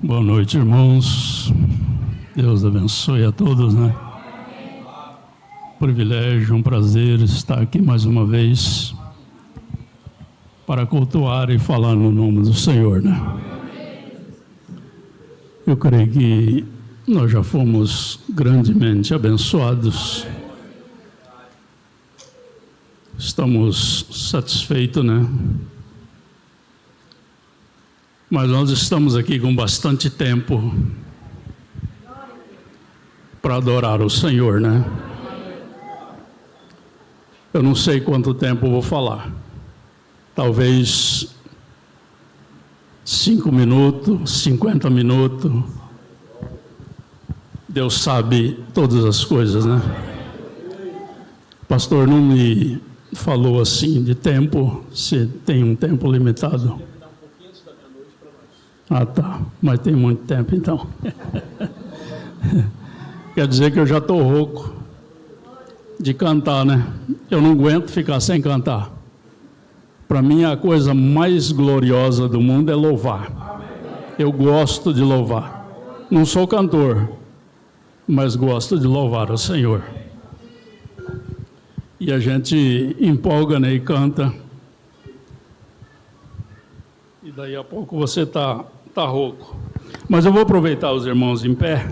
Boa noite, irmãos. Deus abençoe a todos, né? Privilégio, um prazer estar aqui mais uma vez para cultuar e falar no nome do Senhor, né? Eu creio que nós já fomos grandemente abençoados. Estamos satisfeitos, né? Mas nós estamos aqui com bastante tempo para adorar o Senhor, né? Eu não sei quanto tempo eu vou falar. Talvez 5 minutos, 50 minutos. Deus sabe todas as coisas, né? O pastor não me falou assim de tempo, se tem um tempo limitado. Ah, tá. Mas tem muito tempo, então. Quer dizer que eu já estou rouco de cantar, né? Eu não aguento ficar sem cantar. Para mim, a coisa mais gloriosa do mundo é louvar. Eu gosto de louvar. Não sou cantor, mas gosto de louvar o Senhor. E a gente empolga, né, e canta. E daí a pouco você está rouco. Mas eu vou aproveitar os irmãos em pé,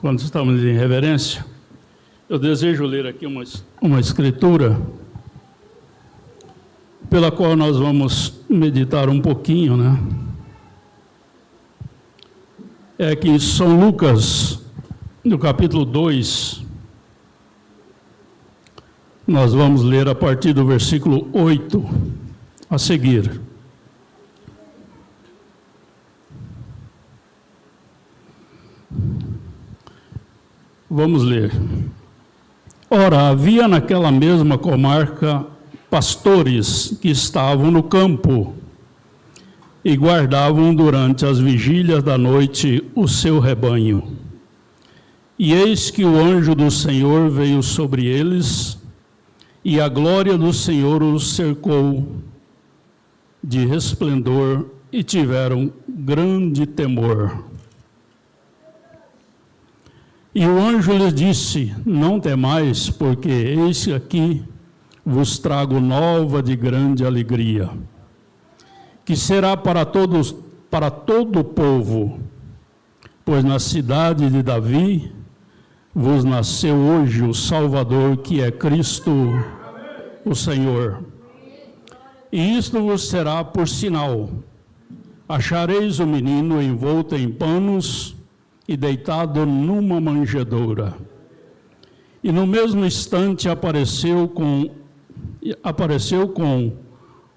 quando estamos em reverência. Eu desejo ler aqui uma escritura, pela qual nós vamos meditar um pouquinho, né? É aqui em São Lucas, no capítulo 2, nós vamos ler a partir do versículo 8 a seguir. Vamos ler. Ora, havia naquela mesma comarca pastores que estavam no campo e guardavam durante as vigílias da noite o seu rebanho. E eis que o anjo do Senhor veio sobre eles, e a glória do Senhor os cercou de resplendor, e tiveram grande temor. E o anjo lhes disse: não temais, porque eis que aqui vos trago nova de grande alegria, que será para todo o povo, pois na cidade de Davi vos nasceu hoje o Salvador, que é Cristo, o Senhor. E isto vos será por sinal: achareis o menino envolto em panos e deitado numa manjedoura. E no mesmo instante apareceu com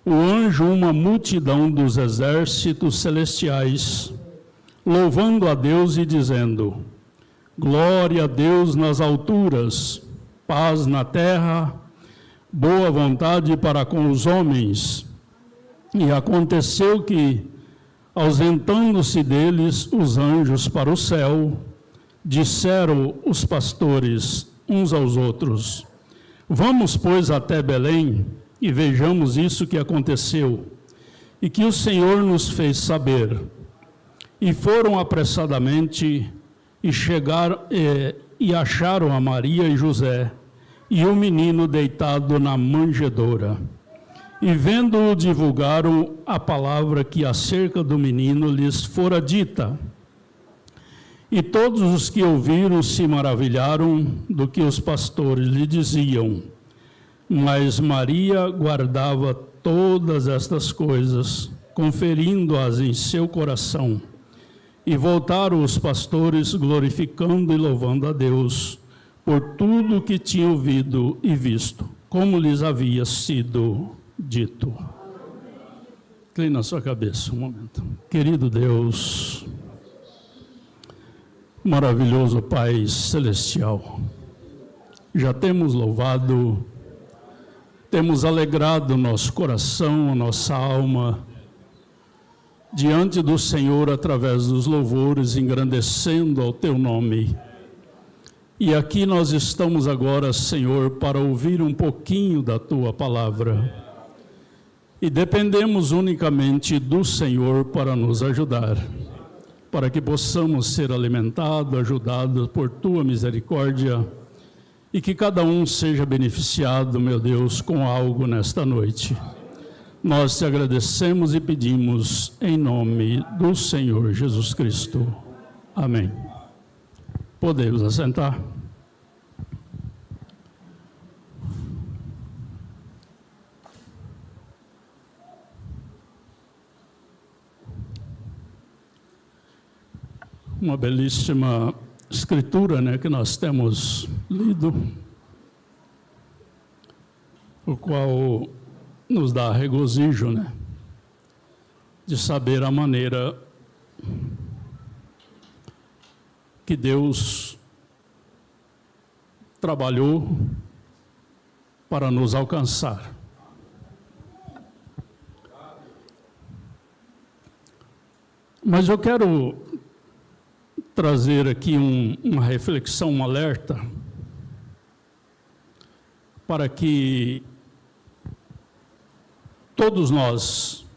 o anjo uma multidão dos exércitos celestiais, louvando a Deus e dizendo: glória a Deus nas alturas, paz na terra, boa vontade para com os homens. E aconteceu que, ausentando-se deles os anjos para o céu, disseram os pastores uns aos outros: vamos, pois, até Belém e vejamos isso que aconteceu e que o Senhor nos fez saber. E foram apressadamente e chegaram e acharam a Maria e José e o menino deitado na manjedoura. E vendo-o, divulgaram a palavra que acerca do menino lhes fora dita. E todos os que ouviram se maravilharam do que os pastores lhe diziam. Mas Maria guardava todas estas coisas, conferindo-as em seu coração. E voltaram os pastores, glorificando e louvando a Deus por tudo o que tinham ouvido e visto, como lhes havia sido dito. Inclina a sua cabeça um momento. Querido Deus, maravilhoso Pai Celestial, já temos louvado, temos alegrado nosso coração, nossa alma, diante do Senhor através dos louvores, engrandecendo ao Teu nome. E aqui nós estamos agora, Senhor, para ouvir um pouquinho da Tua palavra. E dependemos unicamente do Senhor para nos ajudar. para que possamos ser alimentados, ajudados por Tua misericórdia e que cada um seja beneficiado, meu Deus, com algo nesta noite. Nós te agradecemos e pedimos em nome do Senhor Jesus Cristo. Amém. Podemos assentar. Uma belíssima escritura, né, que nós temos lido, o qual nos dá regozijo, né, de saber a maneira que Deus trabalhou para nos alcançar. Mas eu quero trazer aqui uma reflexão, um alerta, para que todos nós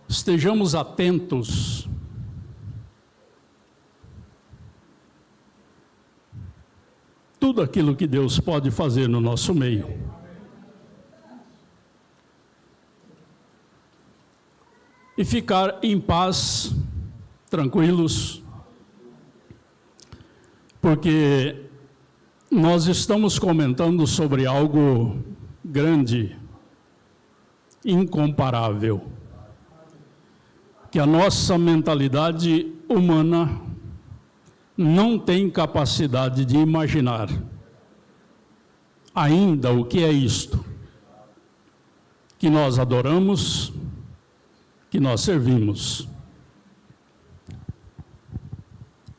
estejamos atentos tudo aquilo que Deus pode fazer no nosso meio. E ficar em paz, tranquilos, porque nós estamos comentando sobre algo grande, incomparável, que a nossa mentalidade humana não tem capacidade de imaginar ainda o que é isto, que nós adoramos, que nós servimos.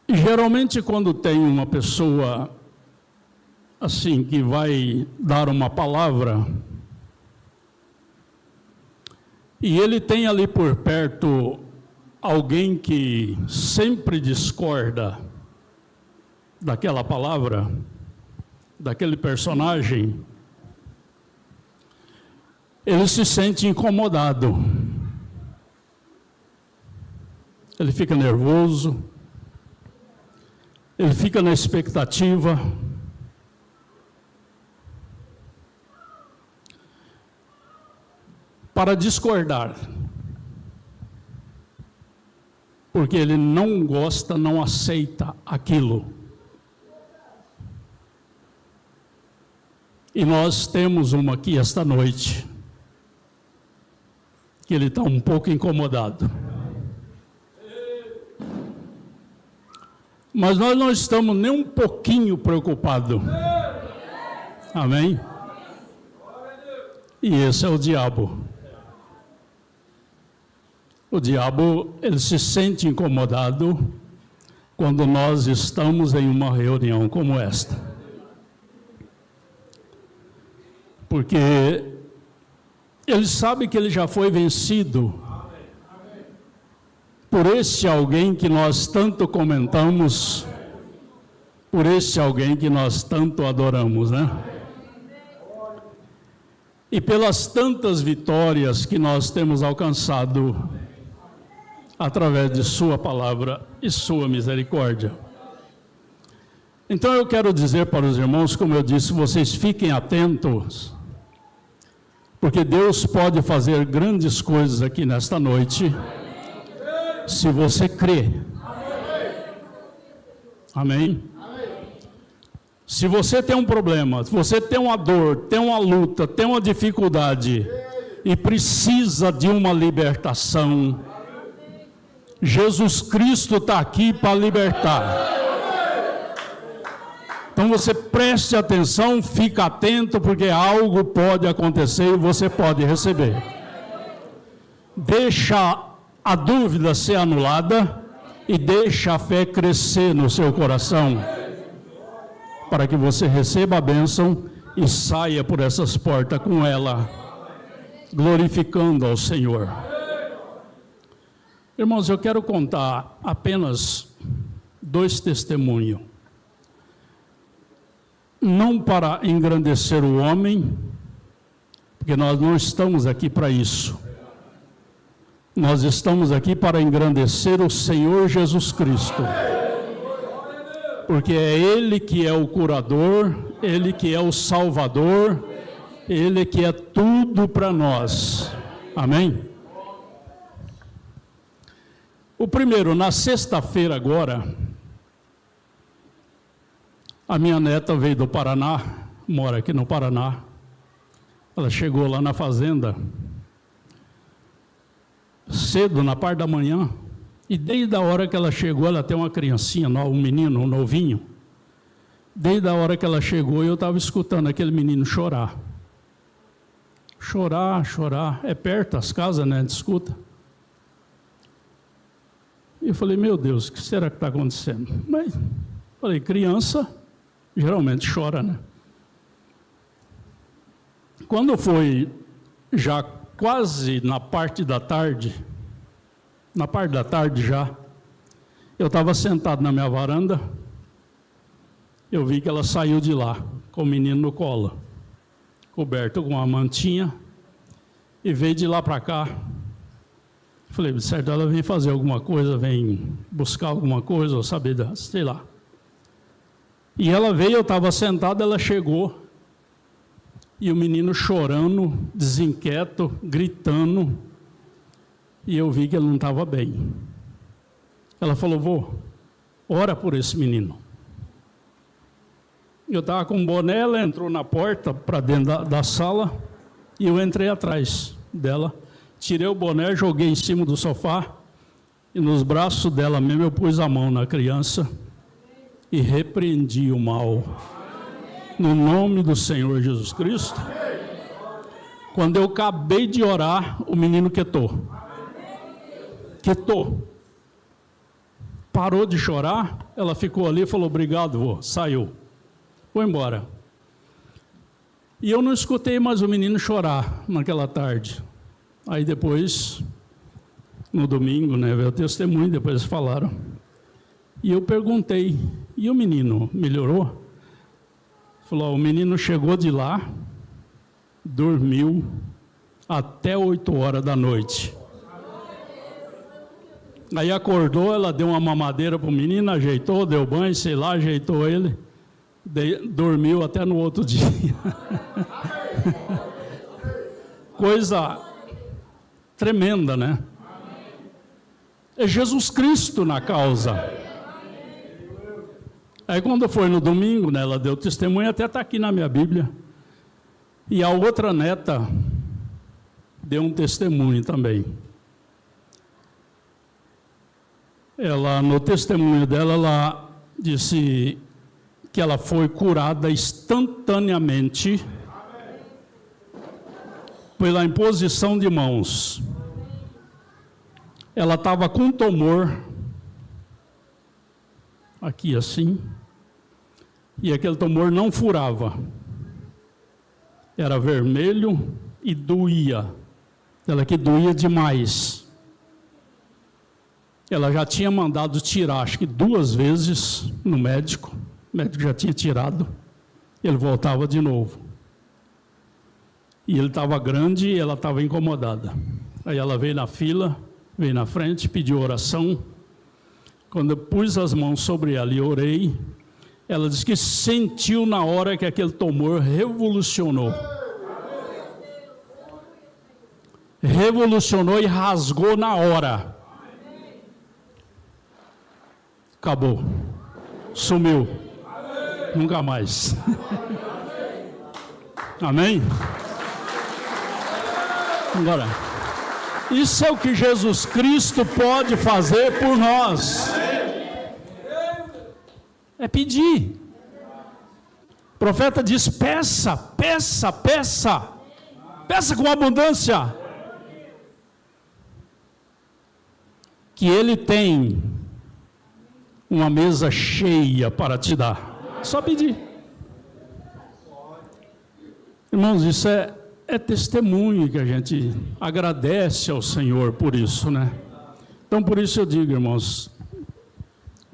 E geralmente quando tem uma pessoa assim que vai dar uma palavra e ele tem ali por perto alguém que sempre discorda daquela palavra, daquele personagem, ele se sente incomodado. Ele fica nervoso, ele fica na expectativa. Para discordar, porque ele não gosta, não aceita aquilo. E nós temos uma aqui esta noite, que ele está um pouco incomodado. Mas nós não estamos nem um pouquinho preocupados. Amém? E esse é o diabo. O diabo, ele se sente incomodado quando nós estamos em uma reunião como esta. Porque ele sabe que ele já foi vencido por esse alguém que nós tanto comentamos, por esse alguém que nós tanto adoramos, né? E pelas tantas vitórias que nós temos alcançado através de sua palavra e sua misericórdia. Então eu quero dizer para os irmãos, como eu disse, vocês fiquem atentos, porque Deus pode fazer grandes coisas aqui nesta noite, se você crê. Amém? Se você tem um problema, se você tem uma dor, tem uma luta, tem uma dificuldade e precisa de uma libertação, Jesus Cristo está aqui para libertar. Então você preste atenção, fica atento, porque algo pode acontecer e você pode receber. Deixa a dúvida ser anulada e deixa a fé crescer no seu coração, para que você receba a bênção e saia por essas portas com ela, glorificando ao Senhor. Irmãos, eu quero contar apenas 2 testemunhos. Não para engrandecer o homem, porque nós não estamos aqui para isso. Nós estamos aqui para engrandecer o Senhor Jesus Cristo, porque é Ele que é o curador, Ele que é o Salvador, Ele que é tudo para nós. Amém? O primeiro, na sexta-feira agora, a minha neta veio do Paraná, mora aqui no Paraná. Ela chegou lá na fazenda cedo, na parte da manhã, e desde a hora que ela chegou, ela tem uma criancinha, um menino, um novinho. Desde a hora que ela chegou, eu estava escutando aquele menino chorar. Chorar. É perto as casas, né? A gente escuta. E eu falei, meu Deus, o que será que está acontecendo? Mas, falei, criança geralmente chora, né? Quando foi já quase na parte da tarde já, eu estava sentado na minha varanda, eu vi que ela saiu de lá, com o menino no colo, coberto com uma mantinha, e veio de lá para cá. Falei, certo, ela vem fazer alguma coisa, vem buscar alguma coisa, ou saber, sei lá. E ela veio, eu estava sentado, ela chegou, e o menino chorando, desinquieto, gritando, e eu vi que ele não estava bem. Ela falou, vô, ora por esse menino. Eu estava com um boné, ela entrou na porta, para dentro da sala, e eu entrei atrás dela, tirei o boné, joguei em cima do sofá, e nos braços dela mesmo eu pus a mão na criança, e repreendi o mal. No nome do Senhor Jesus Cristo. Quando eu acabei de orar, o menino quietou. Parou de chorar, ela ficou ali e falou, obrigado, vô, saiu. Foi embora. E eu não escutei mais o menino chorar naquela tarde. Aí depois, no domingo, né, veio o testemunho, depois eles falaram. E eu perguntei, e o menino melhorou? Falou, o menino chegou de lá, dormiu até 8 horas da noite. Aí acordou, ela deu uma mamadeira para o menino, ajeitou, deu banho, sei lá, ajeitou ele, dormiu até no outro dia. Coisa tremenda, né? É Jesus Cristo na causa. Aí quando foi no domingo, né, ela deu testemunho, até está aqui na minha Bíblia. E a outra neta deu um testemunho também. Ela, no testemunho dela, ela disse que ela foi curada instantaneamente pela imposição de mãos. Ela estava com tumor aqui assim, e aquele tumor não furava, era vermelho e doía, ela que doía demais. Ela já tinha mandado tirar, acho que 2 vezes no médico, o médico já tinha tirado, ele voltava de novo. E ele estava grande e ela estava incomodada. Aí ela veio na fila, veio na frente, pediu oração. Quando eu pus as mãos sobre ela e orei, ela disse que sentiu na hora que aquele tumor revolucionou. Revolucionou e rasgou na hora. Acabou. Sumiu. Nunca mais. Amém? Agora, isso é o que Jesus Cristo pode fazer por nós. É pedir. O profeta diz, peça, peça, peça. Peça com abundância. Que Ele tem uma mesa cheia para te dar. Só pedir. Irmãos, isso é testemunho que a gente agradece ao Senhor por isso, né? Então, por isso eu digo, irmãos,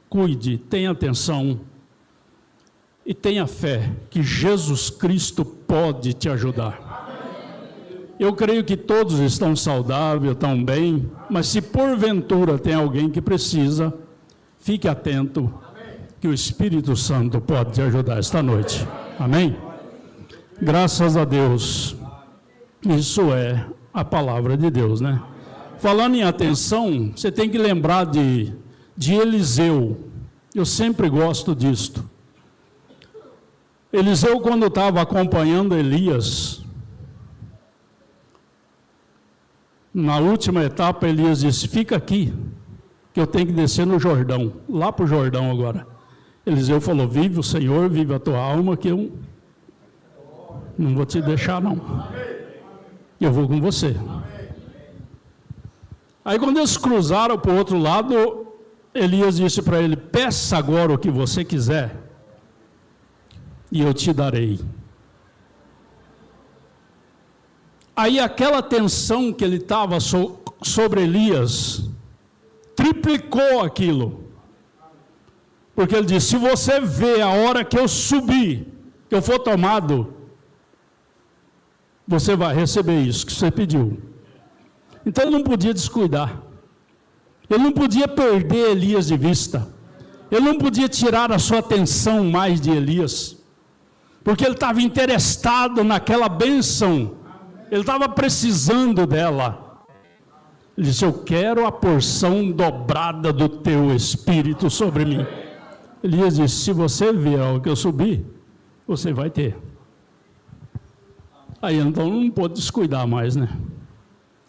cuide, tenha atenção e tenha fé que Jesus Cristo pode te ajudar. Eu creio que todos estão saudáveis, estão bem, mas se porventura tem alguém que precisa, fique atento, que o Espírito Santo pode te ajudar esta noite. Amém? Graças a Deus. Isso é a palavra de Deus, né? Falando em atenção, você tem que lembrar de Eliseu. Eu sempre gosto disto. Eliseu, quando estava acompanhando Elias, na última etapa, Elias disse: fica aqui, que eu tenho que descer no Jordão, lá para o Jordão agora. Eliseu falou: vive o Senhor, vive a tua alma, que eu não vou te deixar não, eu vou com você. Aí quando eles cruzaram para o outro lado, Elias disse para ele: peça agora o que você quiser, e eu te darei. Aí aquela tensão que ele estava sobre Elias, triplicou aquilo. Porque ele disse: se você vê a hora que eu subir, que eu for tomado, você vai receber isso que você pediu. Então ele não podia descuidar. Ele não podia perder Elias de vista. Ele não podia tirar a sua atenção mais de Elias. Porque ele estava interessado naquela bênção. Ele estava precisando dela. Ele disse: eu quero a porção dobrada do teu Espírito sobre mim. Elias disse: se você ver o que eu subir, você vai ter. Aí então não pôde descuidar mais, né?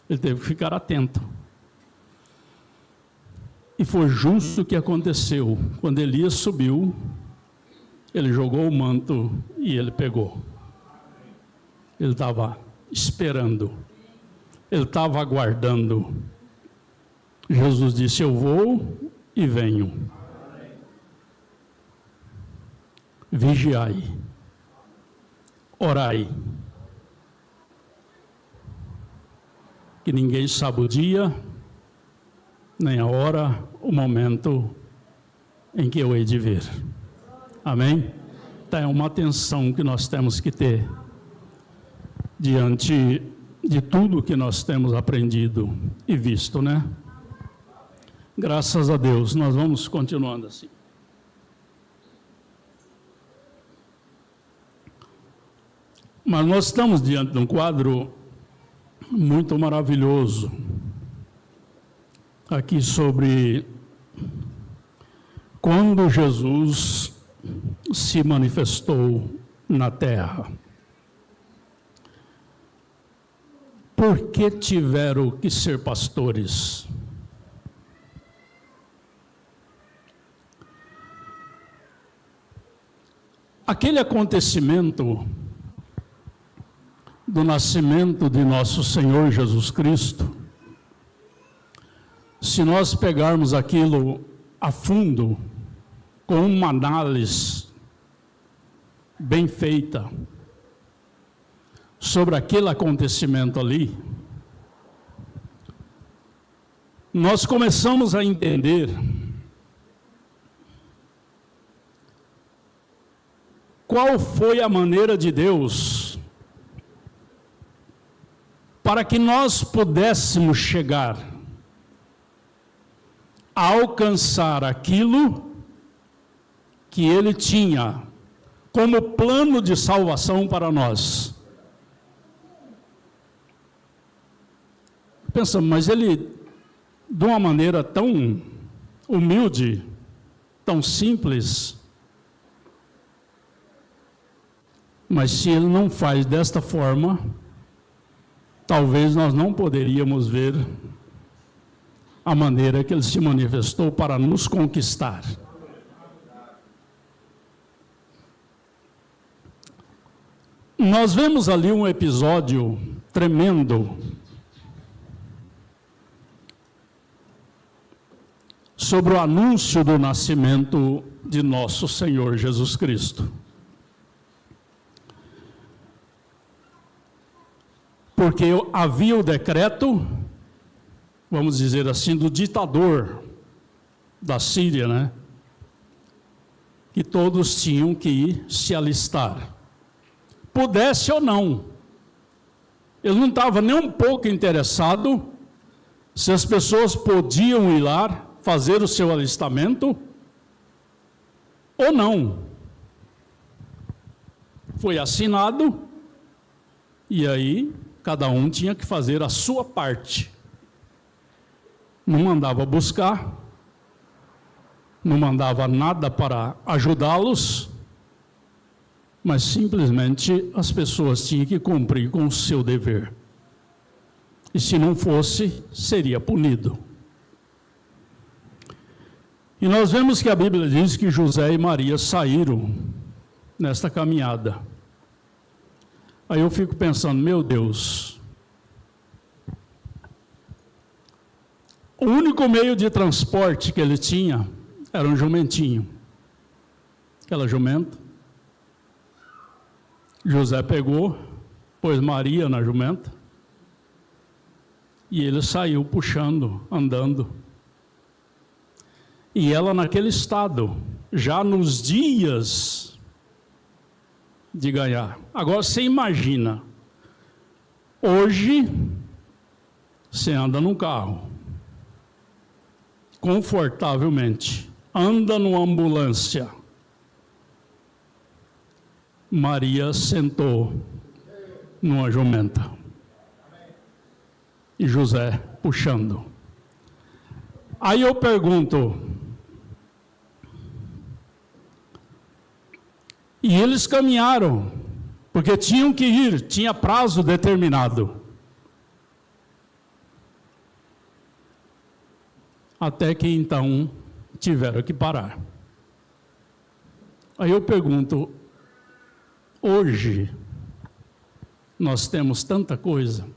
Ele teve que ficar atento. E foi justo o que aconteceu. Quando Elias subiu, ele jogou o manto e ele pegou. Ele estava esperando, ele estava aguardando. Jesus disse: eu vou e venho. Vigiai, orai, que ninguém sabe o dia, nem a hora, o momento em que eu hei de vir. Amém? Então é uma atenção que nós temos que ter diante de tudo que nós temos aprendido e visto, né? Graças a Deus, nós vamos continuando assim. Mas nós estamos diante de um quadro muito maravilhoso, aqui sobre quando Jesus se manifestou na terra. Por que tiveram que ser pastores? Aquele acontecimento do nascimento de nosso Senhor Jesus Cristo, se nós pegarmos aquilo a fundo, com uma análise bem feita sobre aquele acontecimento ali, nós começamos a entender qual foi a maneira de Deus para que nós pudéssemos chegar a alcançar aquilo que Ele tinha como plano de salvação para nós. Pensamos, mas Ele, de uma maneira tão humilde, tão simples, mas se Ele não faz desta forma, talvez nós não poderíamos ver a maneira que Ele se manifestou para nos conquistar. Nós vemos ali um episódio tremendo sobre o anúncio do nascimento de nosso Senhor Jesus Cristo. Porque havia o decreto, vamos dizer assim, do ditador da Síria, né? Que todos tinham que se alistar, pudesse ou não. Ele não estava nem um pouco interessado se as pessoas podiam ir lá fazer o seu alistamento ou não. Foi assinado e aí cada um tinha que fazer a sua parte. Não mandava buscar, não mandava nada para ajudá-los, mas simplesmente as pessoas tinham que cumprir com o seu dever. E se não fosse, seria punido. E nós vemos que a Bíblia diz que José e Maria saíram nesta caminhada. Aí eu fico pensando, meu Deus, o único meio de transporte que ele tinha era um jumentinho. Aquela jumenta. José pegou, pôs Maria na jumenta, e ele saiu puxando, andando. E ela naquele estado, já nos dias de ganhar. Agora você imagina, hoje você anda num carro, confortavelmente, anda numa ambulância. Maria sentou numa jumenta e José puxando. Aí eu pergunto, e eles caminharam, porque tinham que ir, tinha prazo determinado. Até que então tiveram que parar. Aí eu pergunto, hoje nós temos tanta coisa.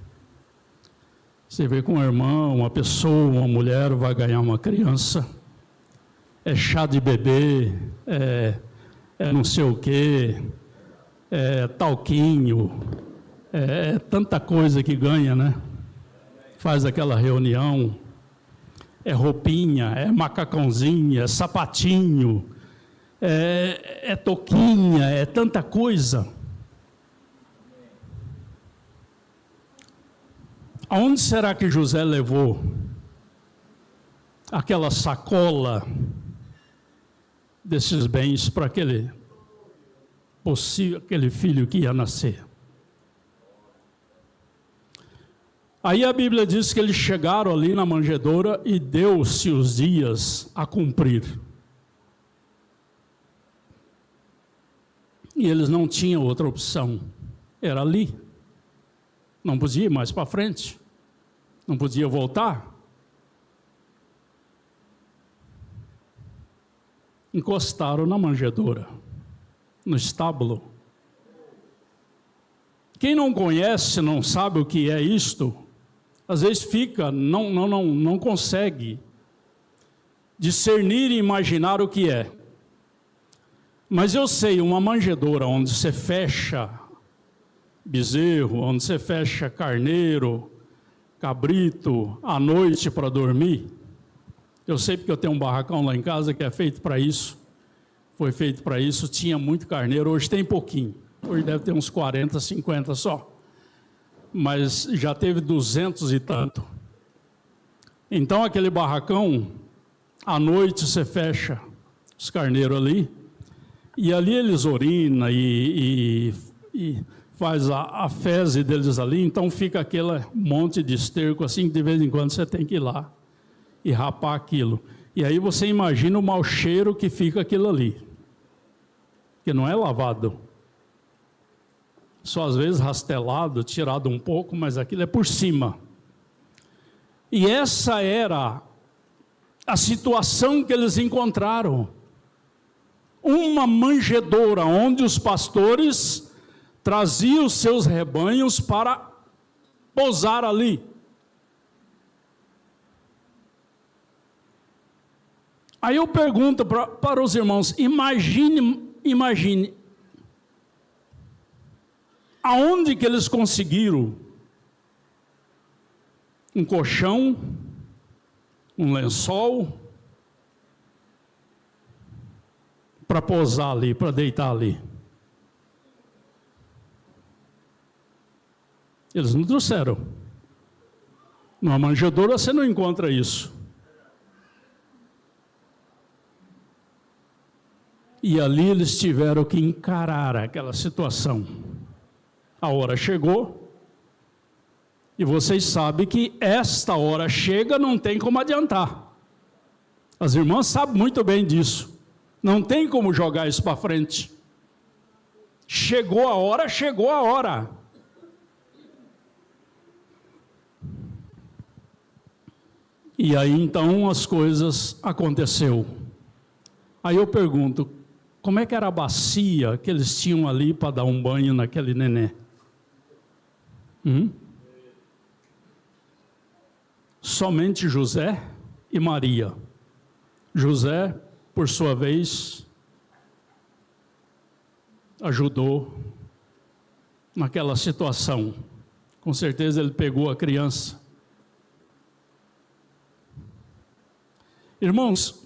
Você vê com um irmão, uma pessoa, uma mulher vai ganhar uma criança, é chá de bebê, é não sei o quê, é talquinho, é tanta coisa que ganha, né? Faz aquela reunião, é roupinha, é macacãozinho, é sapatinho, é toquinha, é tanta coisa. Aonde será que José levou aquela sacola desses bens para aquele filho que ia nascer? Aí a Bíblia diz que eles chegaram ali na manjedoura e deu-se os dias a cumprir. E eles não tinham outra opção, era ali. Não podia ir mais para frente, não podia voltar. Encostaram na manjedoura, no estábulo. Quem não conhece, não sabe o que é isto, às vezes fica, não consegue discernir e imaginar o que é. Mas eu sei, uma manjedoura onde você fecha bezerro, onde você fecha carneiro, cabrito, à noite para dormir. Eu sei porque eu tenho um barracão lá em casa que é feito para isso. Foi feito para isso, tinha muito carneiro, hoje tem pouquinho. Hoje deve ter uns 40, 50 só. Mas já teve 200 e tanto. Então aquele barracão, à noite você fecha os carneiros ali, e ali eles urinam e faz a fezes deles ali, então fica aquele monte de esterco assim, que de vez em quando você tem que ir lá e rapar aquilo. E aí você imagina o mau cheiro que fica aquilo ali, que não é lavado. Só às vezes rastelado, tirado um pouco, mas aquilo é por cima. E essa era a situação que eles encontraram. Uma manjedoura onde os pastores traziam os seus rebanhos para pousar ali. Aí eu pergunto para os irmãos, imagine, aonde que eles conseguiram um colchão, um lençol, para pousar ali, para deitar ali? Eles não trouxeram. Numa manjedoura você não encontra isso. E ali eles tiveram que encarar aquela situação. A hora chegou, e vocês sabem que esta hora chega, não tem como adiantar. As irmãs sabem muito bem disso. Não tem como jogar isso para frente. Chegou a hora, chegou a hora. E aí então as coisas aconteceu. Aí eu pergunto, como é que era a bacia que eles tinham ali para dar um banho naquele nenê? Somente José e Maria. José, por sua vez, ajudou naquela situação. Com certeza ele pegou a criança. Irmãos,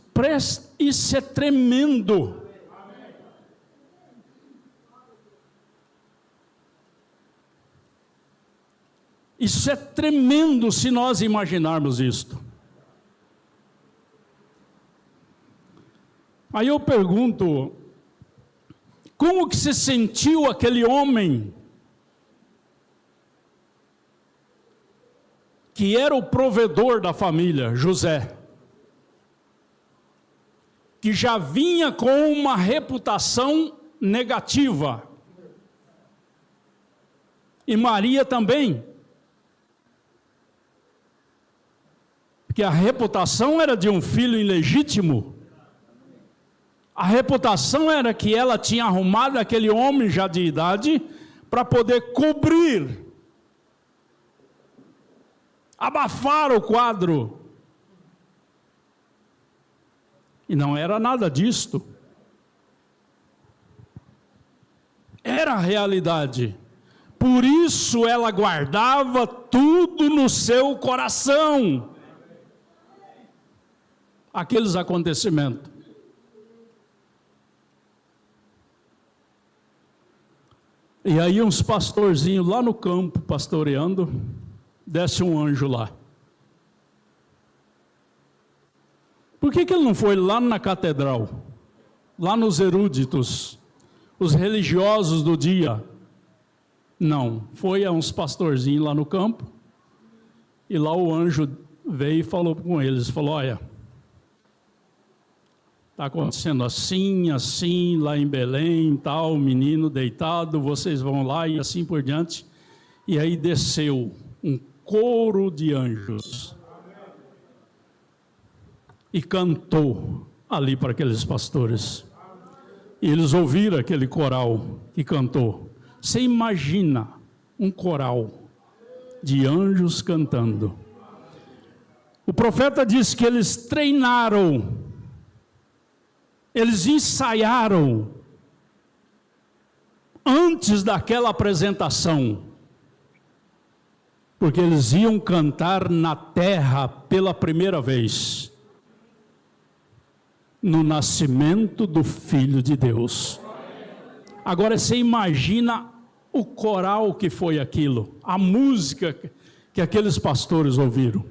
isso é tremendo. Isso é tremendo se nós imaginarmos isto. Aí eu pergunto, como que se sentiu aquele homem que era o provedor da família, José, que já vinha com uma reputação negativa, e Maria também, porque a reputação era de um filho ilegítimo. A reputação era que ela tinha arrumado aquele homem já de idade para poder cobrir, abafar o quadro. E não era nada disto. Era a realidade. Por isso ela guardava tudo no seu coração. Aqueles acontecimentos. E aí uns pastorzinhos lá no campo, pastoreando, desce um anjo lá. Por que ele não foi lá na catedral? Lá nos eruditos, os religiosos do dia? Não, foi a uns pastorzinhos lá no campo, e lá o anjo veio e falou com eles, falou, olha, está acontecendo assim, assim, lá em Belém, tal, o menino deitado, vocês vão lá e assim por diante. E aí desceu um coro de anjos e cantou ali para aqueles pastores. E eles ouviram aquele coral que cantou. Você imagina um coral de anjos cantando. O profeta disse que eles treinaram, eles ensaiaram antes daquela apresentação, porque eles iam cantar na terra pela primeira vez, no nascimento do Filho de Deus. Agora você imagina o coral que foi aquilo, a música que aqueles pastores ouviram.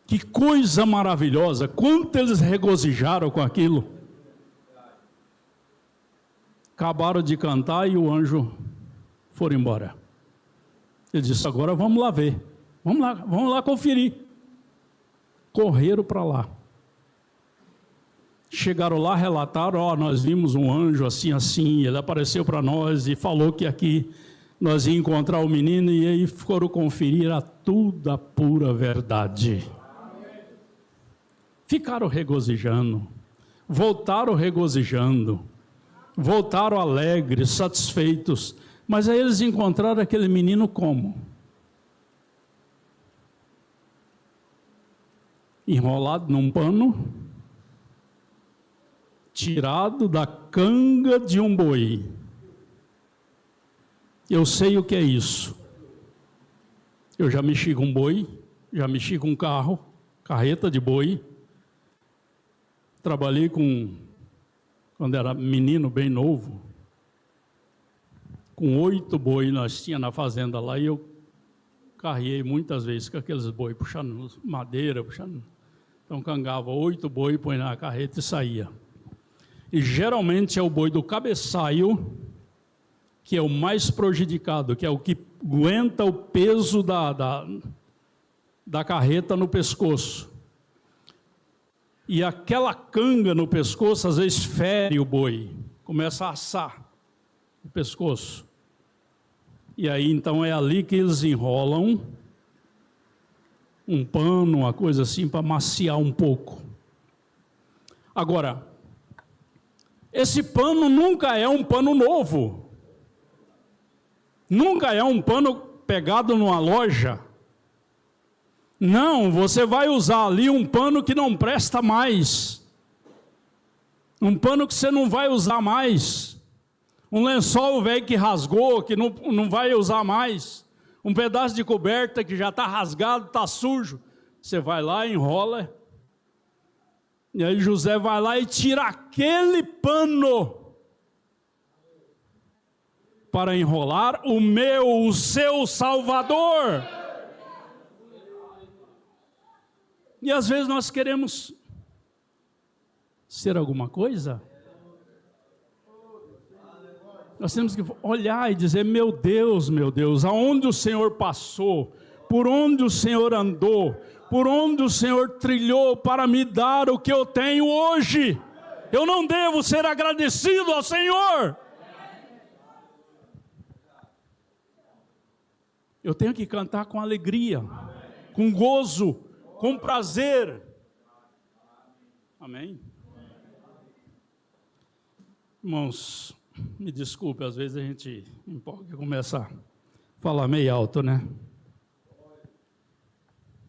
Que coisa maravilhosa, quanto eles regozijaram com aquilo. Acabaram de cantar e o anjo foi embora. Ele disse, agora vamos lá ver, vamos lá conferir. Correram para lá. Chegaram lá, relataram, nós vimos um anjo assim, assim, ele apareceu para nós e falou que aqui nós íamos encontrar o menino, e aí foram conferir a tudo a pura verdade. Ficaram regozijando, voltaram regozijando, voltaram alegres, satisfeitos, mas aí eles encontraram aquele menino como? Enrolado num pano, tirado da canga de um boi. Eu sei o que é isso. Eu já mexi com boi, já mexi com carro, carreta de boi. Trabalhei quando era menino bem novo, com 8 boi nós tínhamos na fazenda lá, e eu carreguei muitas vezes com aqueles boi, puxando madeira, puxando. Então cangava 8 boi, põe na carreta e saía. E geralmente é o boi do cabeçalho, que é o mais prejudicado, que é o que aguenta o peso da carreta no pescoço. E aquela canga no pescoço às vezes fere o boi, começa a assar o pescoço. E aí então é ali que eles enrolam um pano, uma coisa assim, para maciar um pouco. Agora, esse pano nunca é um pano novo. Nunca é um pano pegado numa loja. Não, você vai usar ali um pano que não presta mais. Um pano que você não vai usar mais. Um lençol velho que rasgou, que não vai usar mais. Um pedaço de coberta que já está rasgado, está sujo. Você vai lá, enrola. E aí José vai lá e tira aquele pano para enrolar o seu Salvador. E às vezes nós queremos ser alguma coisa. Nós temos que olhar e dizer, meu Deus, aonde o Senhor passou, por onde o Senhor andou, por onde o Senhor trilhou para me dar o que eu tenho hoje. Eu não devo ser agradecido ao Senhor. Eu tenho que cantar com alegria, com gozo, com prazer. Amém? Irmãos, me desculpe, às vezes a gente empolga e começa a falar meio alto, né?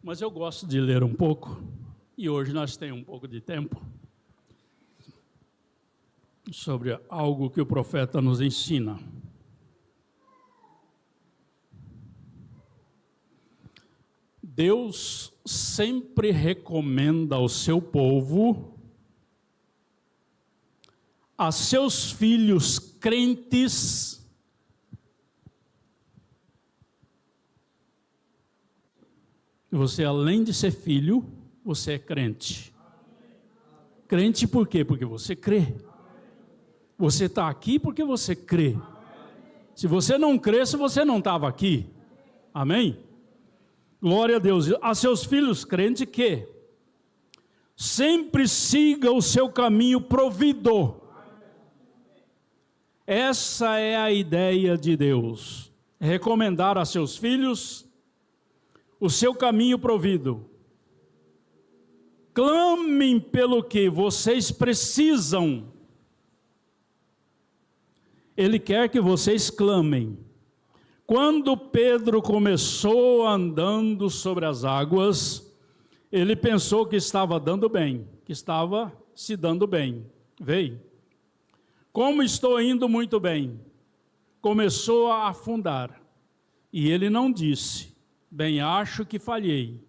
Mas eu gosto de ler um pouco, e hoje nós temos um pouco de tempo, sobre algo que o profeta nos ensina. Deus sempre recomenda ao seu povo, a seus filhos crentes, você além de ser filho, você é crente. Crente por quê? Porque você crê. Você está aqui porque você crê. Se você não cresce, você não estava aqui. Amém? Glória a Deus. A seus filhos crentes que sempre siga o seu caminho provido. Essa é a ideia de Deus. Recomendar a seus filhos o seu caminho provido. Clamem pelo que vocês precisam. Ele quer que vocês clamem. Quando Pedro começou andando sobre as águas, ele pensou que estava dando bem, que estava se dando bem. Veio. Como estou indo muito bem. Começou a afundar. E ele não disse, bem, acho que falhei.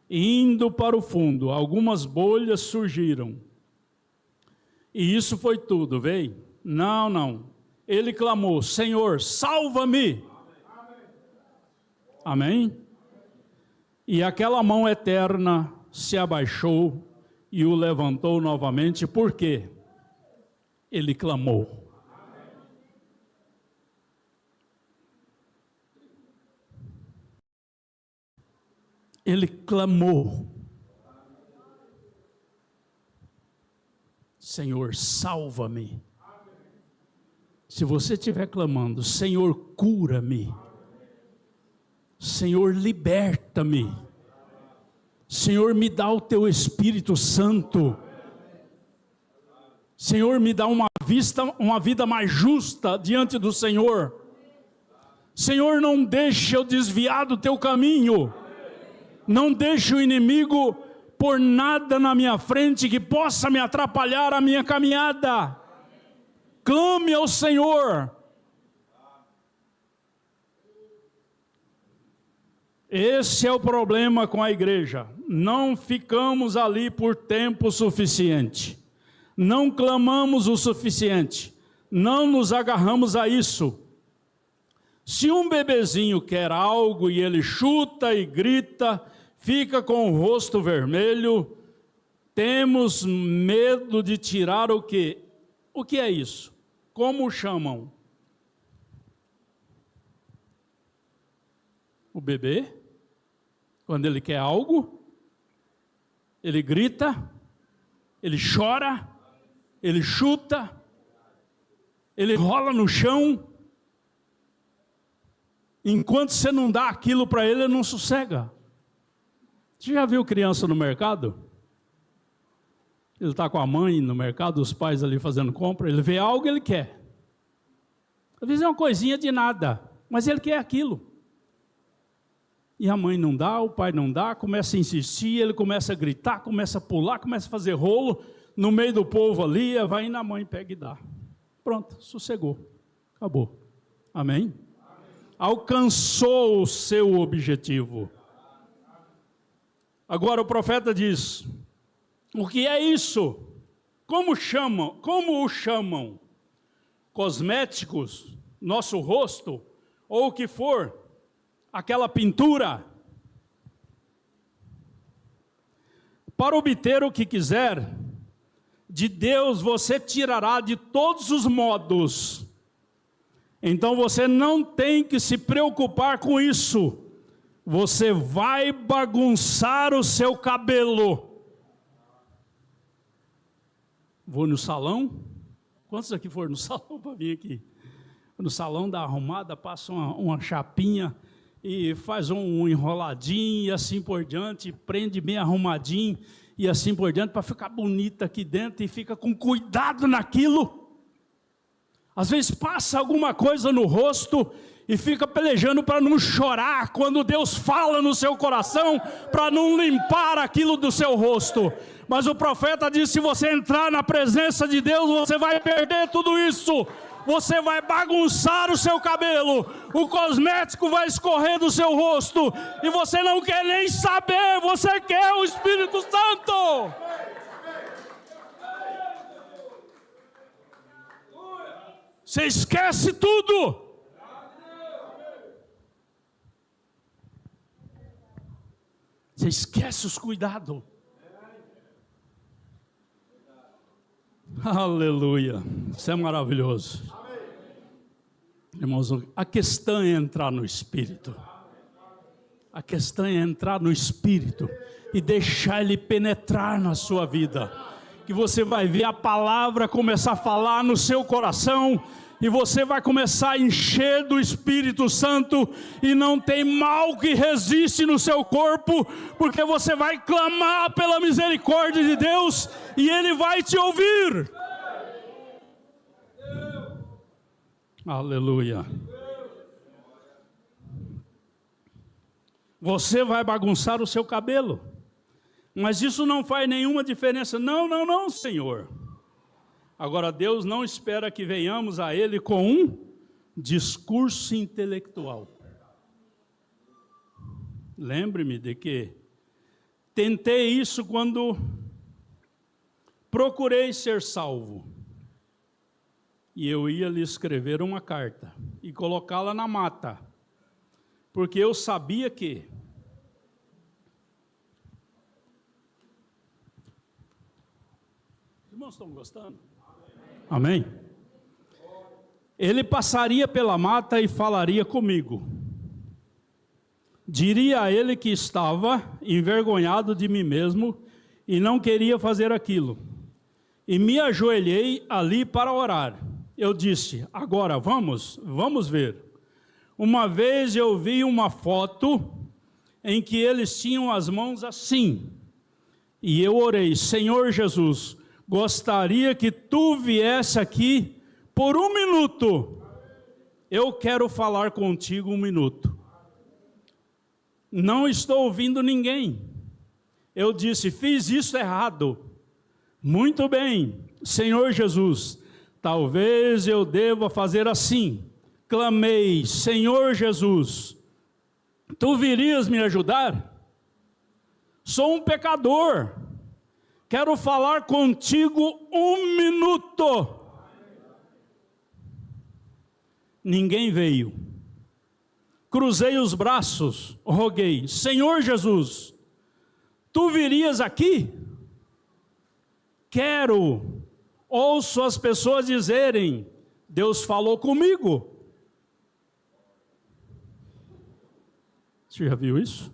Indo para o fundo, algumas bolhas surgiram. E isso foi tudo, veio? Não. Ele clamou, Senhor, salva-me. Amém? E aquela mão eterna se abaixou e o levantou novamente. Por quê? Ele clamou. Ele clamou. Senhor, salva-me. Se você estiver clamando, Senhor, cura-me. Senhor, liberta-me. Senhor, me dá o teu Espírito Santo. Senhor, me dá uma vida mais justa diante do Senhor. Senhor, não deixe eu desviar do teu caminho. Não deixe o inimigo pôr nada na minha frente que possa me atrapalhar a minha caminhada. Clame ao Senhor. Esse é o problema com a igreja. Não ficamos ali por tempo suficiente. Não clamamos o suficiente. Não nos agarramos a isso. Se um bebezinho quer algo e ele chuta e grita, fica com o rosto vermelho, temos medo de tirar o quê? O que é isso? Como chamam? O bebê, quando ele quer algo, ele grita, ele chora, ele chuta, ele rola no chão. Enquanto você não dá aquilo para ele, ele não sossega. Você já viu criança no mercado? Ele está com a mãe no mercado, os pais ali fazendo compra, ele vê algo que ele quer. Às vezes é uma coisinha de nada, mas ele quer aquilo. E a mãe não dá, o pai não dá, começa a insistir, ele começa a gritar, começa a pular, começa a fazer rolo no meio do povo ali, vai indo a mãe, pega e dá. Pronto, sossegou, acabou. Amém? Alcançou o seu objetivo. Agora o profeta diz: o que é isso? Como chamam? Como o chamam? Cosméticos? Nosso rosto? Ou o que for? Aquela pintura? Para obter o que quiser, de Deus você tirará de todos os modos. Então você não tem que se preocupar com isso. Você vai bagunçar o seu cabelo. Vou no salão? Quantos aqui foram no salão para vir aqui? No salão dá arrumada, passa uma chapinha e faz um enroladinho e assim por diante, prende bem arrumadinho e assim por diante para ficar bonita aqui dentro e fica com cuidado naquilo. Às vezes passa alguma coisa no rosto e fica pelejando para não chorar quando Deus fala no seu coração, para não limpar aquilo do seu rosto. Mas o profeta diz: se você entrar na presença de Deus, você vai perder tudo isso. Você vai bagunçar o seu cabelo, o cosmético vai escorrer do seu rosto, e você não quer nem saber, você quer o Espírito Santo. Você esquece tudo. Você esquece os cuidados. Aleluia. Isso é maravilhoso. Irmãos, a questão é entrar no Espírito. A questão é entrar no Espírito e deixar Ele penetrar na sua vida. Que você vai ver a palavra começar a falar no seu coração, e você vai começar a encher do Espírito Santo, e não tem mal que resiste no seu corpo, porque você vai clamar pela misericórdia de Deus, e Ele vai te ouvir. Aleluia. Você vai bagunçar o seu cabelo, mas isso não faz nenhuma diferença. Não, Senhor. Agora, Deus não espera que venhamos a Ele com um discurso intelectual. Lembre-me de que tentei isso quando procurei ser salvo. E eu ia lhe escrever uma carta e colocá-la na mata, porque eu sabia que os irmãos estão gostando? Amém? Ele passaria pela mata e falaria comigo. Diria a ele que estava envergonhado de mim mesmo e não queria fazer aquilo. E me ajoelhei ali para orar. Eu disse: agora vamos ver. Uma vez eu vi uma foto em que eles tinham as mãos assim. E eu orei: Senhor Jesus, gostaria que tu viesse aqui por 1 minuto. Eu quero falar contigo 1 minuto. Não estou ouvindo ninguém. Eu disse: fiz isso errado. Muito bem, Senhor Jesus, talvez eu deva fazer assim. Clamei: Senhor Jesus, tu virias me ajudar? Sou um pecador. Quero falar contigo 1 minuto. Ninguém veio. cruzei os braços, roguei: Senhor Jesus, tu virias aqui? Quero. Ouço as pessoas dizerem: Deus falou comigo. Você já viu isso?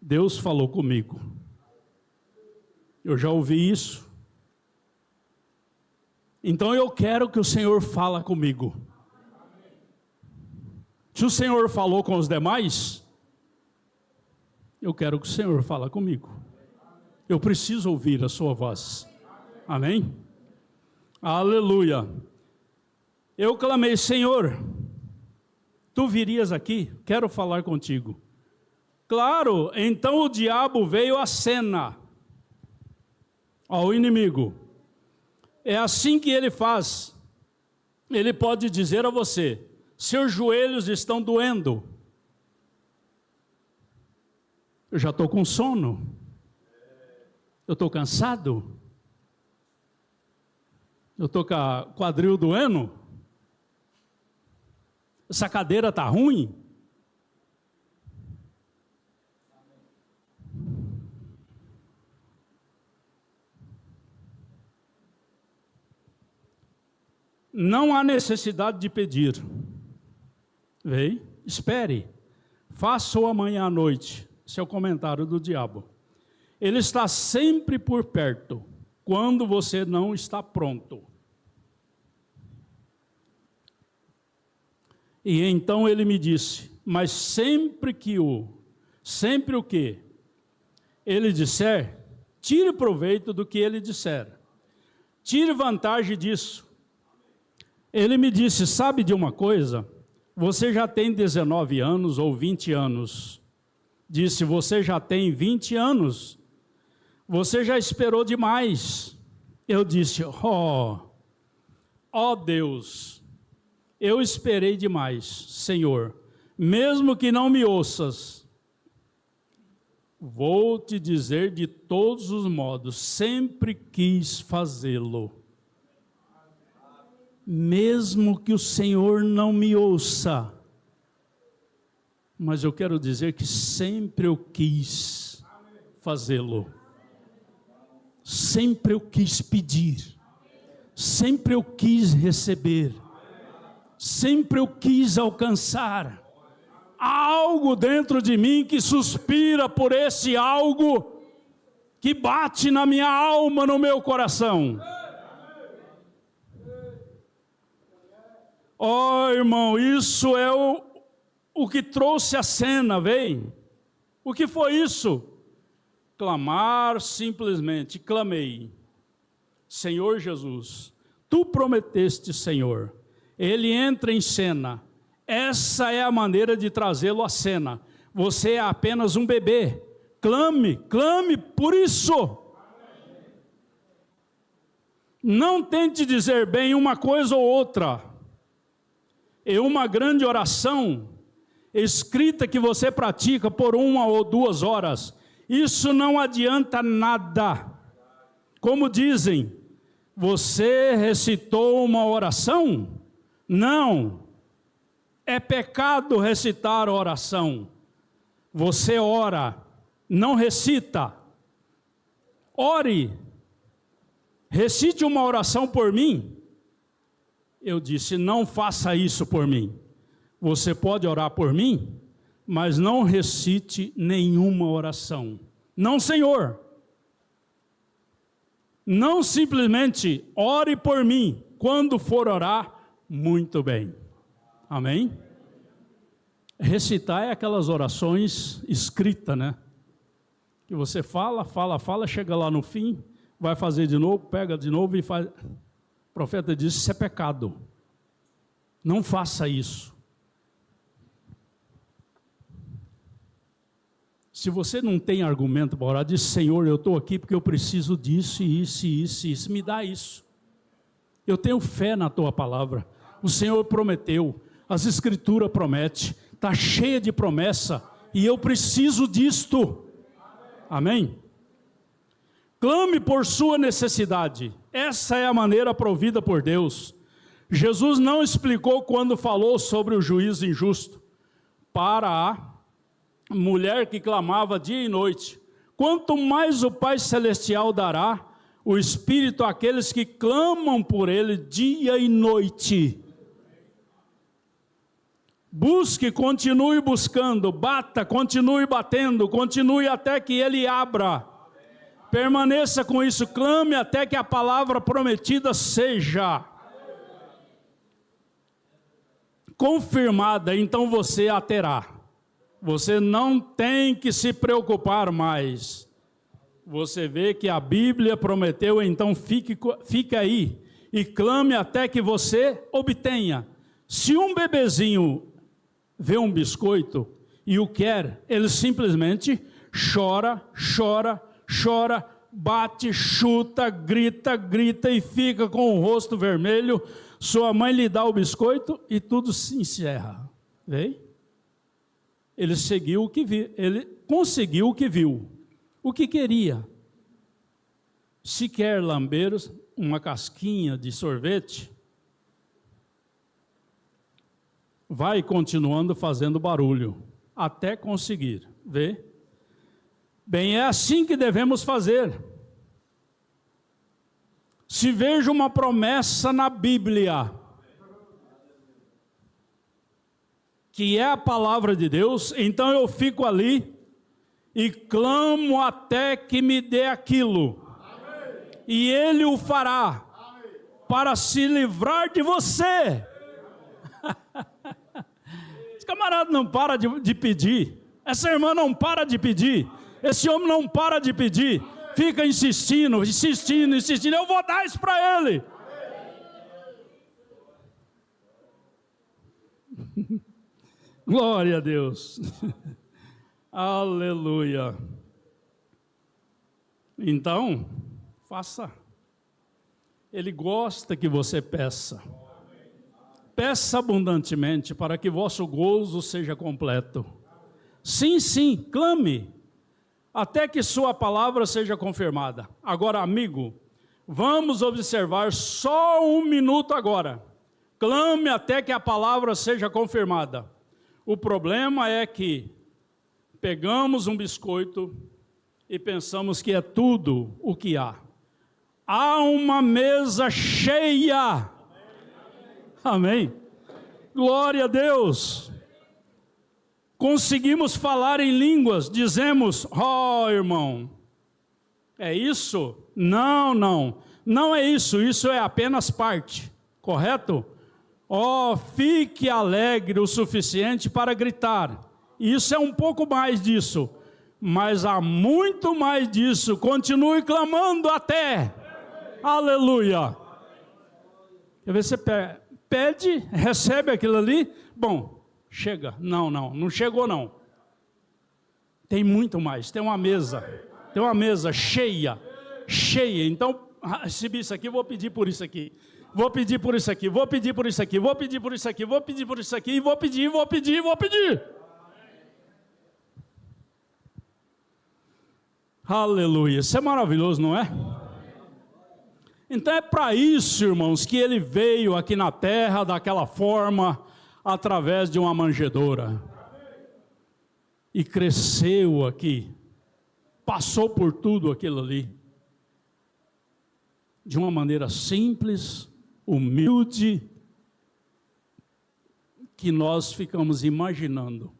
Deus falou comigo. Eu já ouvi isso. Então eu quero que o Senhor fale comigo. Se o Senhor falou com os demais, eu quero que o Senhor fale comigo. Eu preciso ouvir a sua voz. Amém? Aleluia. Eu clamei: Senhor, tu virias aqui? Quero falar contigo. Claro, então o diabo veio à cena, ao inimigo. É assim que ele faz. Ele pode dizer a você: seus joelhos estão doendo. Eu já estou com sono. Eu estou cansado. Eu estou com a quadril doendo. Essa cadeira está ruim. Não há necessidade de pedir. Vem, espere. Faça-o amanhã à noite. Esse é o comentário do diabo. Ele está sempre por perto, quando você não está pronto. E então ele me disse: mas sempre o que ele disser, tire proveito do que ele disser. Tire vantagem disso. Ele me disse: sabe de uma coisa? Você já tem 19 anos ou 20 anos. Disse: você já tem 20 anos. Você já esperou demais. Eu disse: ó Deus, eu esperei demais, Senhor. Mesmo que não me ouças, vou te dizer de todos os modos, sempre quis fazê-lo. Mesmo que o Senhor não me ouça, mas eu quero dizer que sempre eu quis fazê-lo. Sempre eu quis pedir, sempre eu quis receber, sempre eu quis alcançar. Há algo dentro de mim que suspira por esse algo que bate na minha alma, no meu coração. Irmão, isso é o que trouxe a cena, vem? O que foi isso? Clamar, simplesmente, clamei: Senhor Jesus, tu prometeste, Senhor. Ele entra em cena. Essa é a maneira de trazê-lo à cena. Você é apenas um bebê. Clame por isso. Não tente dizer bem uma coisa ou outra. É uma grande oração escrita que você pratica por 1 ou 2 horas. Isso não adianta nada. Como dizem, você recitou uma oração? Não. É pecado recitar a oração. Você ora, não recita. Ore. Recite uma oração por mim. Eu disse: não faça isso por mim. Você pode orar por mim, mas não recite nenhuma oração. Não, Senhor. Não simplesmente ore por mim. Quando for orar, muito bem. Amém? Recitar é aquelas orações escritas, né? Que você fala, chega lá no fim, vai fazer de novo, pega de novo e faz. O profeta disse: isso é pecado. Não faça isso. Se você não tem argumento para orar, diz: Senhor, eu estou aqui porque eu preciso disso, isso, me dá isso. Eu tenho fé na tua palavra. O Senhor prometeu, as escrituras prometem, está cheia de promessa, e eu preciso disto. Amém? Clame por sua necessidade. Essa é a maneira provida por Deus. Jesus não explicou quando falou sobre o juízo injusto para a mulher que clamava dia e noite. Quanto mais o Pai Celestial dará o Espírito àqueles que clamam por Ele dia e noite. Busque, continue buscando, bata, continue batendo, continue até que Ele abra. Permaneça com isso, clame até que a palavra prometida seja confirmada, então você a terá. Você não tem que se preocupar mais. Você vê que a Bíblia prometeu, então fique aí e clame até que você obtenha. Se um bebezinho vê um biscoito e o quer, ele simplesmente chora, bate, chuta, grita e fica com o rosto vermelho. Sua mãe lhe dá o biscoito e tudo se encerra. Vê? Ele seguiu o que viu, ele conseguiu o que viu, o que queria. Se quer lamber uma casquinha de sorvete, vai continuando fazendo barulho, até conseguir, vê? Bem, é assim que devemos fazer. Se vejo uma promessa na Bíblia, que é a palavra de Deus, então eu fico ali e clamo até que me dê aquilo. E Ele o fará, para se livrar de você. Esse camarada não para de pedir, essa irmã não para de pedir, esse homem não para de pedir, fica insistindo, eu vou dar isso para ele. Glória a Deus. Aleluia. Então, faça. Ele gosta que você peça. Peça abundantemente para que vosso gozo seja completo. Sim, clame, até que sua palavra seja confirmada. Agora, amigo, vamos observar só um minuto agora. Clame até que a palavra seja confirmada. O problema é que pegamos um biscoito e pensamos que é tudo o que há. Há uma mesa cheia. Amém. Glória a Deus. Conseguimos falar em línguas, dizemos, irmão, é isso? Não é isso, isso é apenas parte, correto? Fique alegre o suficiente para gritar, isso é um pouco mais disso, mas há muito mais disso, continue clamando até, aleluia. Quer ver, você pede, recebe aquilo ali, bom, chega, não chegou não, tem muito mais, tem uma mesa cheia, então, recebi isso aqui, vou pedir por isso aqui, vou pedir por isso aqui, vou pedir por isso aqui, vou pedir por isso aqui, vou pedir por isso aqui, vou pedir. Aleluia, isso é maravilhoso, não é? Então é para isso, irmãos, que ele veio aqui na terra daquela forma, através de uma manjedoura. E cresceu aqui, passou por tudo aquilo ali, de uma maneira simples, humilde, que nós ficamos imaginando.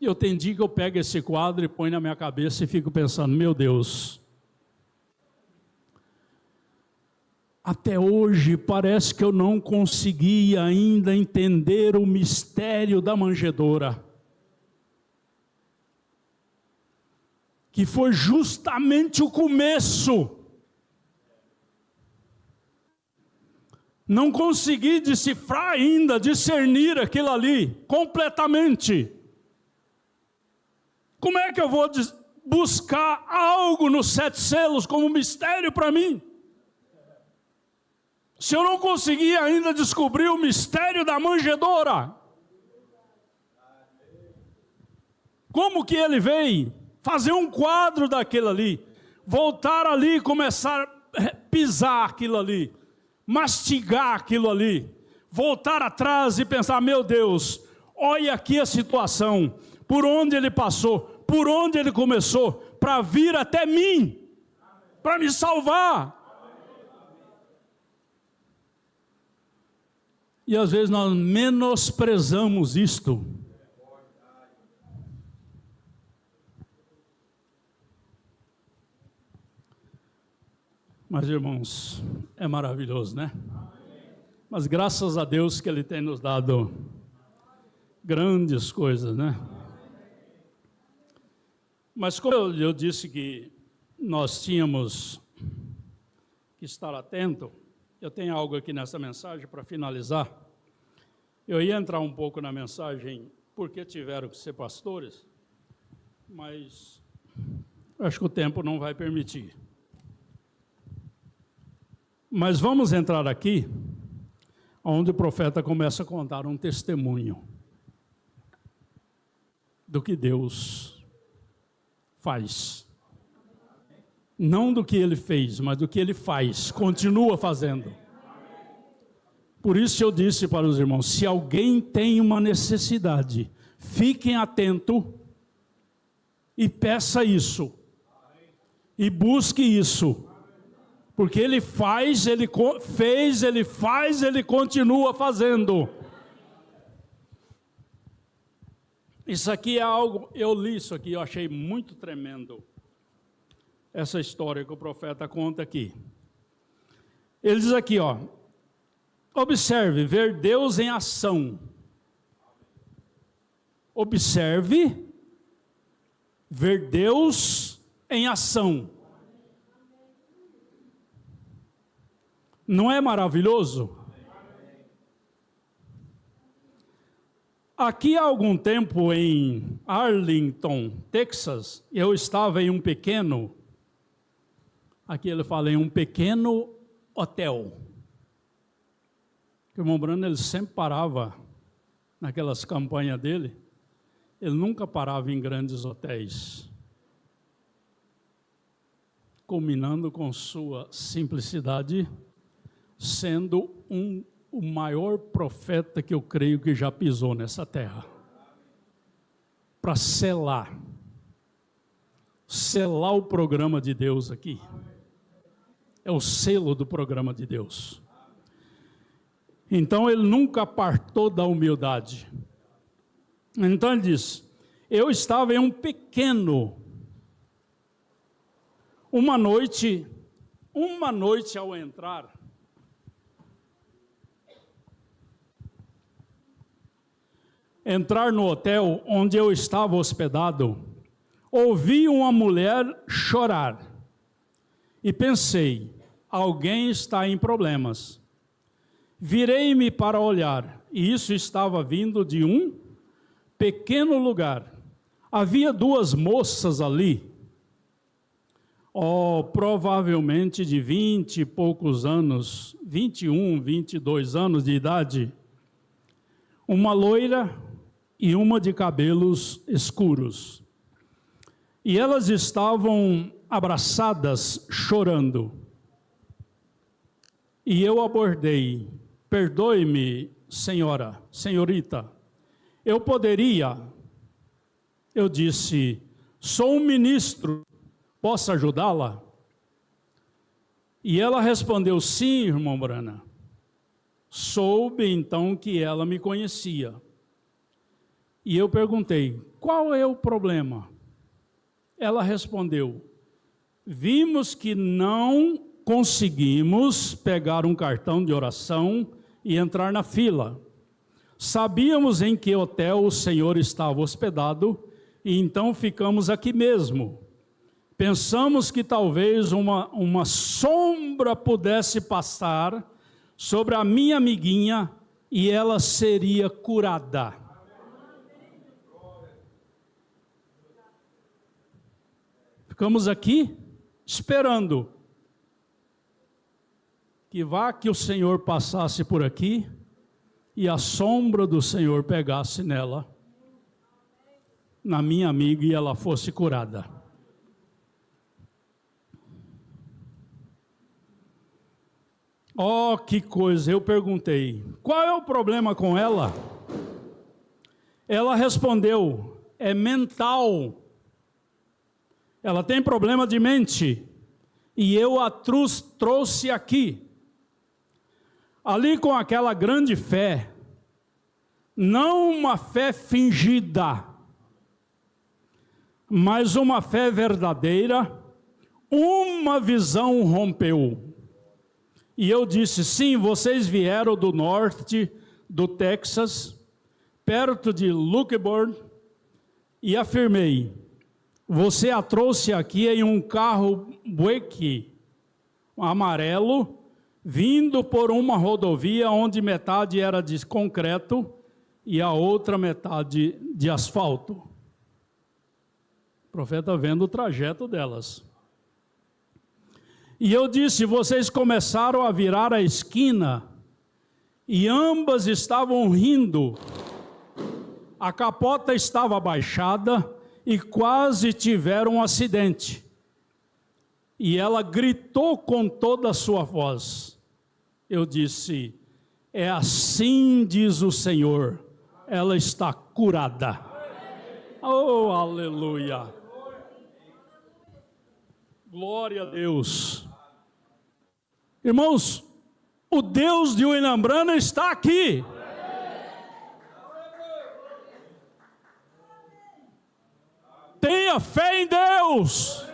E eu tenho dia que eu pego esse quadro e ponho na minha cabeça e fico pensando, meu Deus, até hoje parece que eu não consegui ainda entender o mistério da manjedoura, que foi justamente o começo. Não consegui decifrar ainda, discernir aquilo ali completamente. Como é que eu vou buscar algo nos 7 selos como mistério para mim? Se eu não conseguir ainda descobrir o mistério da manjedoura, como que ele veio fazer um quadro daquilo ali, voltar ali e começar a pisar aquilo ali, mastigar aquilo ali, voltar atrás e pensar: meu Deus, olha aqui a situação, por onde ele passou, por onde ele começou, para vir até mim, para me salvar. E às vezes nós menosprezamos isto. Mas, irmãos, é maravilhoso, né? Mas graças a Deus que Ele tem nos dado grandes coisas, né? Mas como eu disse que nós tínhamos que estar atento, eu tenho algo aqui nessa mensagem para finalizar. Eu ia entrar um pouco na mensagem porque tiveram que ser pastores, mas acho que o tempo não vai permitir. Mas vamos entrar aqui, onde o profeta começa a contar um testemunho do que Deus faz. Não do que Ele fez, mas do que Ele faz, continua fazendo. Por isso eu disse para os irmãos, se alguém tem uma necessidade, fiquem atentos e peça isso, e busque isso. Porque Ele faz, Ele fez, Ele faz, Ele continua fazendo. Isso aqui é algo, eu li isso aqui, eu achei muito tremendo. Essa história que o profeta conta aqui. Ele diz aqui, ó, observe, ver Deus em ação. Observe, ver Deus em ação. Não é maravilhoso? Aqui há algum tempo em Arlington, Texas, eu estava em um pequeno, aqui ele fala em um pequeno hotel. O irmão Brando, ele sempre parava naquelas campanhas dele, ele nunca parava em grandes hotéis, culminando com sua simplicidade, sendo o maior profeta que eu creio que já pisou nessa terra. Para selar o programa de Deus aqui. É o selo do programa de Deus. Então ele nunca apartou da humildade. Então ele diz, eu estava em um pequeno, uma noite ao entrar, no hotel onde eu estava hospedado, ouvi uma mulher chorar e pensei, alguém está em problemas. Virei-me para olhar e isso estava vindo de um pequeno lugar. Havia duas moças ali, provavelmente de 20 e poucos anos, 21, 22 anos de idade, uma loira e uma de cabelos escuros. E elas estavam abraçadas, chorando. E eu abordei, perdoe-me, senhorita, eu disse, sou um ministro, posso ajudá-la? E ela respondeu, sim, irmão Brana. Soube então que ela me conhecia. E eu perguntei, qual é o problema? Ela respondeu, vimos que não conseguimos pegar um cartão de oração e entrar na fila. Sabíamos em que hotel o senhor estava hospedado e então ficamos aqui mesmo. Pensamos que talvez uma sombra pudesse passar sobre a minha amiguinha e ela seria curada. Ficamos aqui esperando que o Senhor passasse por aqui e a sombra do Senhor pegasse nela, na minha amiga, e ela fosse curada. Oh, que coisa! Eu perguntei, qual é o problema com ela? Ela respondeu, é mental. Ela tem problema de mente. E eu a trouxe aqui. Ali com aquela grande fé, não uma fé fingida, mas uma fé verdadeira, uma visão rompeu. E eu disse, sim, vocês vieram do norte do Texas, perto de Lukemburg, e afirmei, você a trouxe aqui em um carro Buick, amarelo, vindo por uma rodovia onde metade era de concreto e a outra metade de asfalto. O profeta vendo o trajeto delas. E eu disse, vocês começaram a virar a esquina e ambas estavam rindo. A capota estava baixada e quase tiveram um acidente. E ela gritou com toda a sua voz. Eu disse, é assim diz o Senhor, ela está curada. Oh, aleluia! Glória a Deus. Irmãos, o Deus de Uinambrana está aqui. Tenha fé em Deus.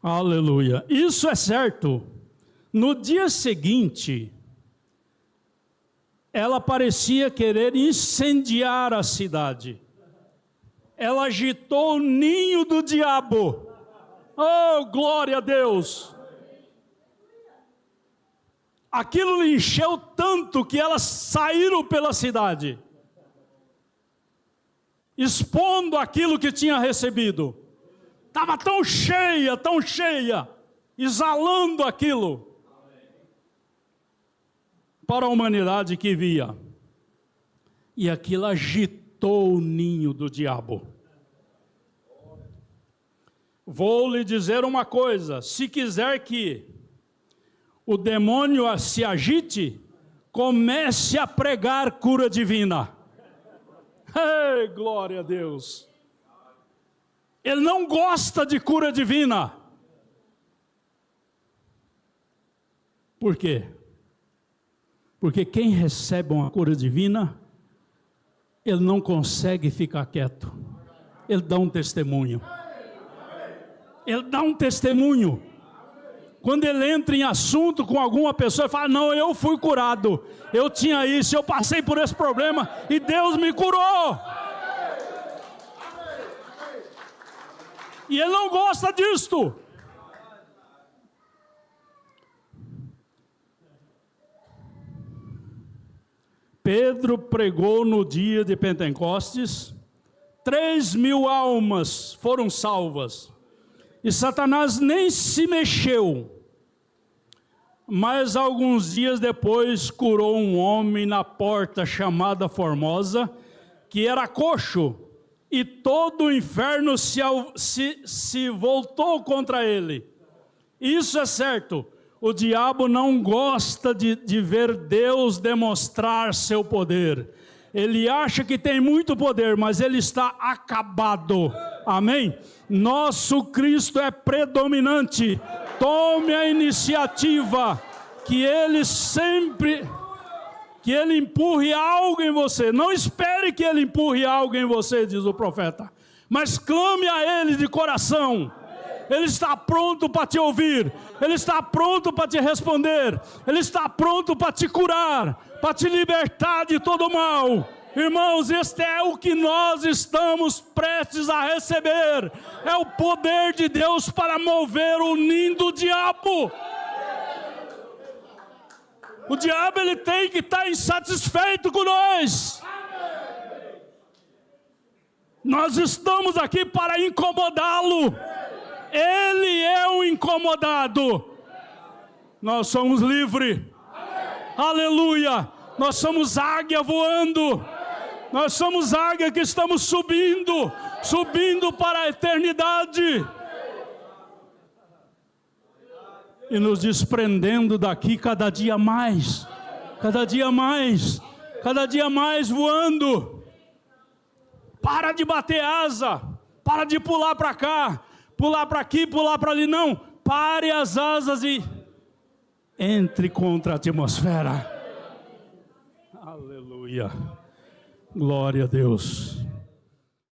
Aleluia. Isso é certo. No dia seguinte, ela parecia querer incendiar a cidade. Ela agitou o ninho do diabo. Oh, glória a Deus! Aquilo lhe encheu tanto que elas saíram pela cidade, expondo aquilo que tinha recebido. Estava tão cheia, exalando aquilo para a humanidade que via. E aquilo agitou o ninho do diabo. Vou lhe dizer uma coisa, se quiser que o demônio se agite, comece a pregar cura divina. Ei, glória a Deus! Ele não gosta de cura divina. Por quê? Porque quem recebe uma cura divina, ele não consegue ficar quieto. Ele dá um testemunho. Ele dá um testemunho. Quando ele entra em assunto com alguma pessoa, ele fala, não, eu fui curado. Eu tinha isso, eu passei por esse problema e Deus me curou. E ele não gosta disto. Pedro pregou no dia de Pentecostes, 3.000 almas foram salvas. E Satanás nem se mexeu. Mas alguns dias depois curou um homem na porta chamada Formosa, que era coxo. E todo o inferno se voltou contra ele. Isso é certo. O diabo não gosta de ver Deus demonstrar seu poder. Ele acha que tem muito poder, mas ele está acabado. Amém? Nosso Cristo é predominante. Tome a iniciativa, que ele empurre algo em você. Não espere que ele empurre algo em você, diz o profeta. Mas clame a ele de coração. Ele está pronto para te ouvir. Ele está pronto para te responder. Ele está pronto para te curar, para te libertar de todo mal. Irmãos, este é o que nós estamos prestes a receber. É o poder de Deus para mover o ninho do diabo. O diabo, ele tem que estar insatisfeito com nós. Nós estamos aqui para incomodá-lo. Ele é o incomodado. Nós somos livres. Aleluia. Nós somos águia voando. Nós somos águia que estamos subindo, subindo para a eternidade. E nos desprendendo daqui cada dia mais, cada dia mais, cada dia mais voando. Para de bater asa, para de pular para cá, pular para aqui, pular para ali, não. Pare as asas e entre contra a atmosfera. Aleluia. Glória a Deus.